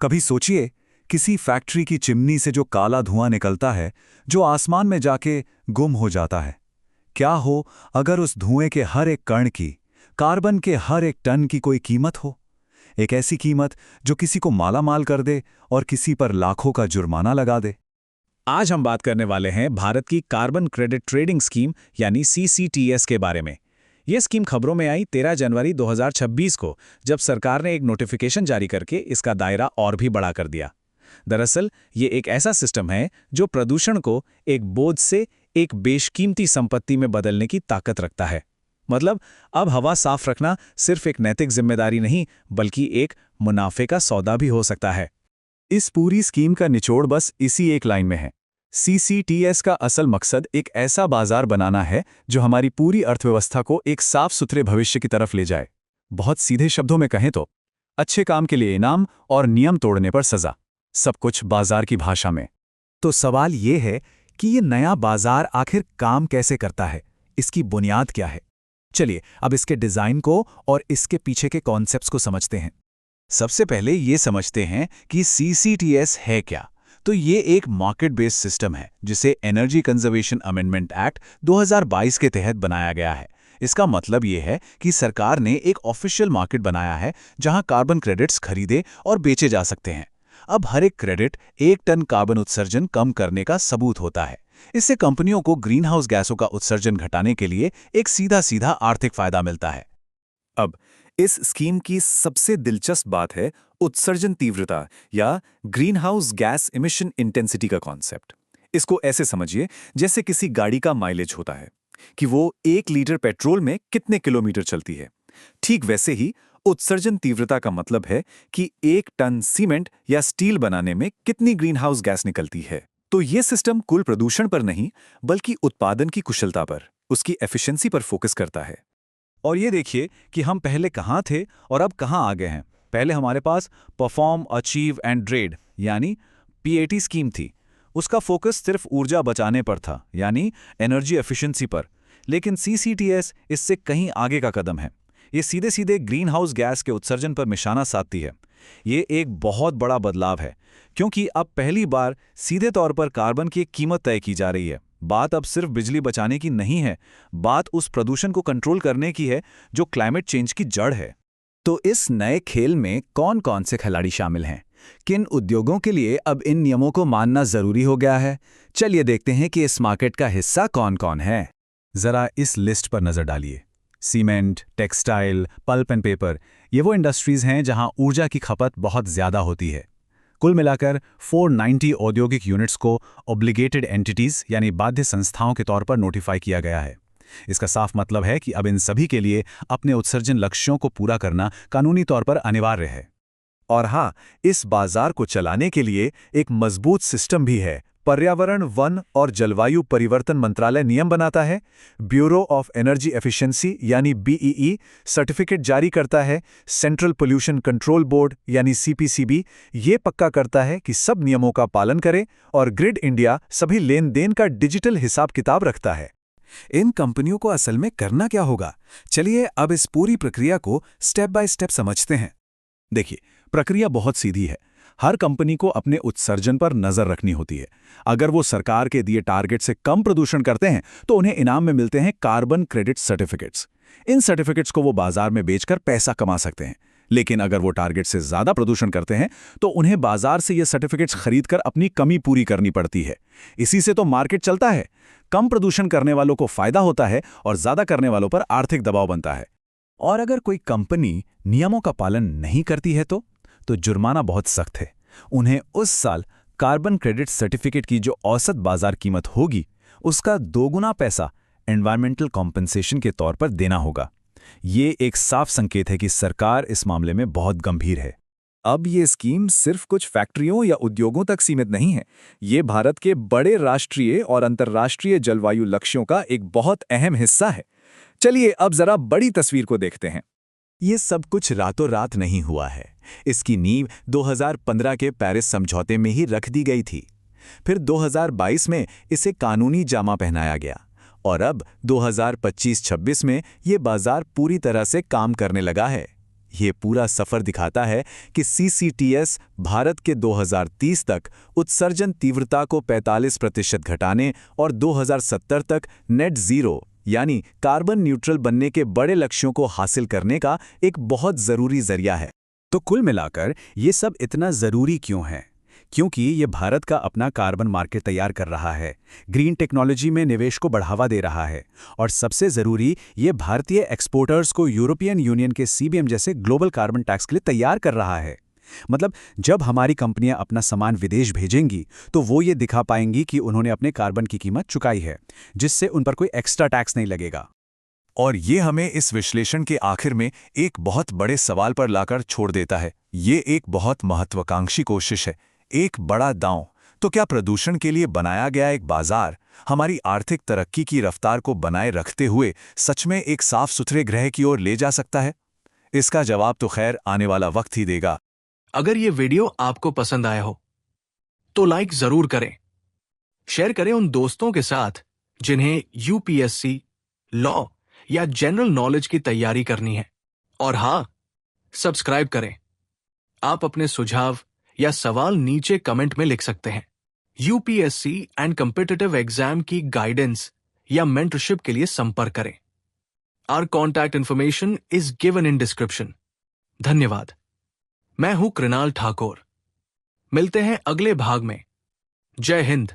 कभी सोचिए, किसी फैक्ट्री की चिमनी से जो काला धुआं निकलता है, जो आसमान में जाके गुम हो जाता है। क्या हो अगर उस धुएं के हर एक कण की, कार्बन के हर एक टन की कोई कीमत हो? एक ऐसी कीमत जो किसी को मालामाल कर दे और किसी पर लाखों का जुर्माना लगा दे। आज हम बात करने वाले हैं भारत की कार्बन क्रेडिट ट्रेडिंग स्कीम यानी सीसीटीएस के बारे में। यह स्कीम खबरों में आई 13 जनवरी 2026 को, जब सरकार ने एक नोटिफिकेशन जारी करके इसका दायरा और भी बड़ा कर दिया। दरअसल ये एक ऐसा सिस्टम है जो प्रदूषण को एक बोझ से एक बेशकीमती संपत्ति में बदलने की ताकत रखता है। मतलब अब हवा साफ रखना सिर्फ एक नैतिक जिम्मेदारी नहीं, बल्कि एक मुनाफे का सौदा भी हो सकता है। इस पूरी स्कीम का निचोड़ बस इसी एक लाइन में है। सीसीटीएस का असल मकसद एक ऐसा बाजार बनाना है जो हमारी पूरी अर्थव्यवस्था को एक साफ सुथरे भविष्य की तरफ ले जाए। बहुत सीधे शब्दों में कहें तो अच्छे काम के लिए इनाम और नियम तोड़ने पर सजा, सब कुछ बाजार की भाषा में। तो सवाल ये है कि ये नया बाजार आखिर काम कैसे करता है, इसकी बुनियाद क्या है? चलिए अब इसके डिजाइन को और इसके पीछे के कॉन्सेप्ट्स को समझते हैं। सबसे पहले ये समझते हैं कि सीसीटीएस है क्या। तो ये एक मार्केट बेस्ड सिस्टम है जिसे एनर्जी कंजर्वेशन अमेंडमेंट एक्ट 2022 के तहत बनाया गया है। इसका मतलब ये है कि सरकार ने एक ऑफिशियल मार्केट बनाया है जहां कार्बन क्रेडिट्स खरीदे और बेचे जा सकते हैं। अब हर एक क्रेडिट 1 टन कार्बन उत्सर्जन कम करने का सबूत होता है। इससे कंपनियों को ग्रीन हाउस गैसों का उत्सर्जन घटाने के लिए एक सीधा सीधा आर्थिक फायदा मिलता है। अब इस स्कीम की सबसे दिलचस्प बात है उत्सर्जन तीव्रता या green house gas emission intensity का कॉन्सेप्ट। इसको ऐसे समझिए जैसे किसी गाड़ी का माइलेज होता है कि वो 1 लीटर पेट्रोल में कितने किलोमीटर चलती है। ठीक वैसे ही उत्सर्जन तीव्रता का मतलब है कि 1 टन सीमेंट या स्टील बनाने में कितनी ग्रीन हाउस गैस निकलती है। तो ये सिस्टम कुल प्रदूषण पर नहीं, बल्कि उत्पादन की कुशलता पर, उसकी एफिशिएंसी पर फोकस करता है। और ये देखिए कि हम पहले कहाँ थे और अब कहाँ आ गए हैं। पहले हमारे पास परफॉर्म, अचीव एंड ट्रेड यानी पीएटी स्कीम थी। उसका फोकस सिर्फ ऊर्जा बचाने पर था, यानी एनर्जी एफिशिएंसी पर। लेकिन सीसीटीएस इससे कहीं आगे का कदम है। ये सीधे सीधे ग्रीन हाउस गैस के उत्सर्जन पर निशाना साधती है। ये एक बहुत बड़ा बदलाव है, क्योंकि अब पहली बार सीधे तौर पर कार्बन की एक कीमत तय की जा रही है। बात अब सिर्फ बिजली बचाने की नहीं है, बात उस प्रदूषण को कंट्रोल करने की है जो क्लाइमेट चेंज की जड़ है। तो इस नए खेल में कौन कौन से खिलाड़ी शामिल हैं? किन उद्योगों के लिए अब इन नियमों को मानना जरूरी हो गया है? चलिए देखते हैं कि इस मार्केट का हिस्सा कौन कौन है। जरा इस लिस्ट पर नजर डालिए। Cement, textile, pulp and paper, ये वो इंडस्ट्रीज हैं जहां ऊर्जा की खपत बहुत ज्यादा होती है। कुल मिलाकर 490 औद्योगिक यूनिट्स को ऑब्लिगेटेड एंटिटीज यानी बाध्य संस्थाओं के तौर पर नोटिफाई किया गया है। इसका साफ मतलब है कि अब इन सभी के लिए अपने उत्सर्जन लक्ष्यों को पूरा करना कानूनी तौर पर अनिवार्य है। और हाँ, इस बाजार को चलाने के लिए एक मजबूत सिस्टम भी है। पर्यावरण, वन और जलवायु परिवर्तन मंत्रालय नियम बनाता है। ब्यूरो ऑफ एनर्जी एफिशिएंसी यानी बीईई सर्टिफिकेट जारी करता है। सेंट्रल पोल्यूशन कंट्रोल बोर्ड यानी सीपीसीबी ये पक्का करता है कि सब नियमों का पालन करे। और ग्रिड इंडिया सभी लेन देन का डिजिटल हिसाब किताब रखता है। इन कंपनियों को असल में करना क्या होगा? चलिए अब इस पूरी प्रक्रिया को स्टेप बाय स्टेप समझते हैं। देखिए, प्रक्रिया बहुत सीधी है। हर कंपनी को अपने उत्सर्जन पर नजर रखनी होती है। अगर वो सरकार के दिए टारगेट से कम प्रदूषण करते हैं तो उन्हें इनाम में मिलते हैं कार्बन क्रेडिट सर्टिफिकेट्स। इन सर्टिफिकेट्स को वो बाजार में बेचकर पैसा कमा सकते हैं। लेकिन अगर वो टारगेट से ज्यादा प्रदूषण करते हैं तो उन्हें बाजार से ये सर्टिफिकेट्स खरीदकर अपनी कमी पूरी करनी पड़ती है। इसी से तो मार्केट चलता है। कम प्रदूषण करने वालों को फायदा होता है और ज्यादा करने वालों पर आर्थिक दबाव बनता है। और अगर कोई कंपनी नियमों का पालन नहीं करती है तो जुर्माना बहुत सख्त है। उन्हें उस साल कार्बन क्रेडिट सर्टिफिकेट की जो औसत बाजार कीमत होगी उसका 2 गुना पैसा एनवायरमेंटल कॉम्पेंसेशन के तौर पर देना होगा। ये एक साफ संकेत है कि सरकार इस मामले में बहुत गंभीर है। अब ये स्कीम सिर्फ कुछ फैक्ट्रियों या उद्योगों तक सीमित नहीं है। ये भारत के बड़े राष्ट्रीय और अंतर्राष्ट्रीय जलवायु लक्ष्यों का एक बहुत अहम हिस्सा है। चलिए अब जरा बड़ी तस्वीर को देखते हैं। ये सब कुछ रातों रात नहीं हुआ है। इसकी नींव 2015 के पेरिस समझौते में ही रख दी गई थी। फिर 2022 में इसे कानूनी जामा पहनाया गया और अब 2025-26 में ये बाजार पूरी तरह से काम करने लगा है। ये पूरा सफर दिखाता है कि CCTS भारत के 2030 तक उत्सर्जन तीव्रता को 45% घटाने और 2070 तक नेट जीरो यानी कार्बन न्यूट्रल बनने के बड़े लक्ष्यों को हासिल करने का एक बहुत जरूरी जरिया है। तो कुल मिलाकर ये सब इतना जरूरी क्यों है? क्योंकि ये भारत का अपना कार्बन मार्केट तैयार कर रहा है, ग्रीन टेक्नोलॉजी में निवेश को बढ़ावा दे रहा है और सबसे जरूरी ये भारतीय एक्सपोर्टर्स को यूरोपियन यूनियन के CBM जैसे ग्लोबल कार्बन टैक्स के लिए तैयार कर रहा है। मतलब जब हमारी कंपनियां अपना सामान विदेश भेजेंगी तो वो ये दिखा पाएंगी कि उन्होंने अपने कार्बन की कीमत चुकाई है, जिससे उन पर कोई एक्स्ट्रा टैक्स नहीं लगेगा। और ये हमें इस विश्लेषण के आखिर में एक बहुत बड़े सवाल पर लाकर छोड़ देता है। ये एक बहुत महत्वाकांक्षी कोशिश है, एक बड़ा दांव। तो क्या प्रदूषण के लिए बनाया गया एक बाजार हमारी आर्थिक तरक्की की रफ्तार को बनाए रखते हुए सच में एक साफ सुथरे ग्रह की ओर ले जा सकता है? इसका जवाब तो खैर आने वाला वक्त ही देगा। अगर ये वीडियो आपको पसंद आया हो तो लाइक जरूर करें, शेयर करें उन दोस्तों के साथ जिन्हें UPSC, लॉ या जनरल नॉलेज की तैयारी करनी है। और हाँ, सब्सक्राइब करें। आप अपने सुझाव या सवाल नीचे कमेंट में लिख सकते हैं। UPSC एंड कॉम्पिटिटिव एग्जाम की गाइडेंस या मेंटरशिप के लिए संपर्क करें। Our contact information is given in description. धन्यवाद। मैं हूं कृणाल ठाकुर। मिलते हैं अगले भाग में। जय हिंद।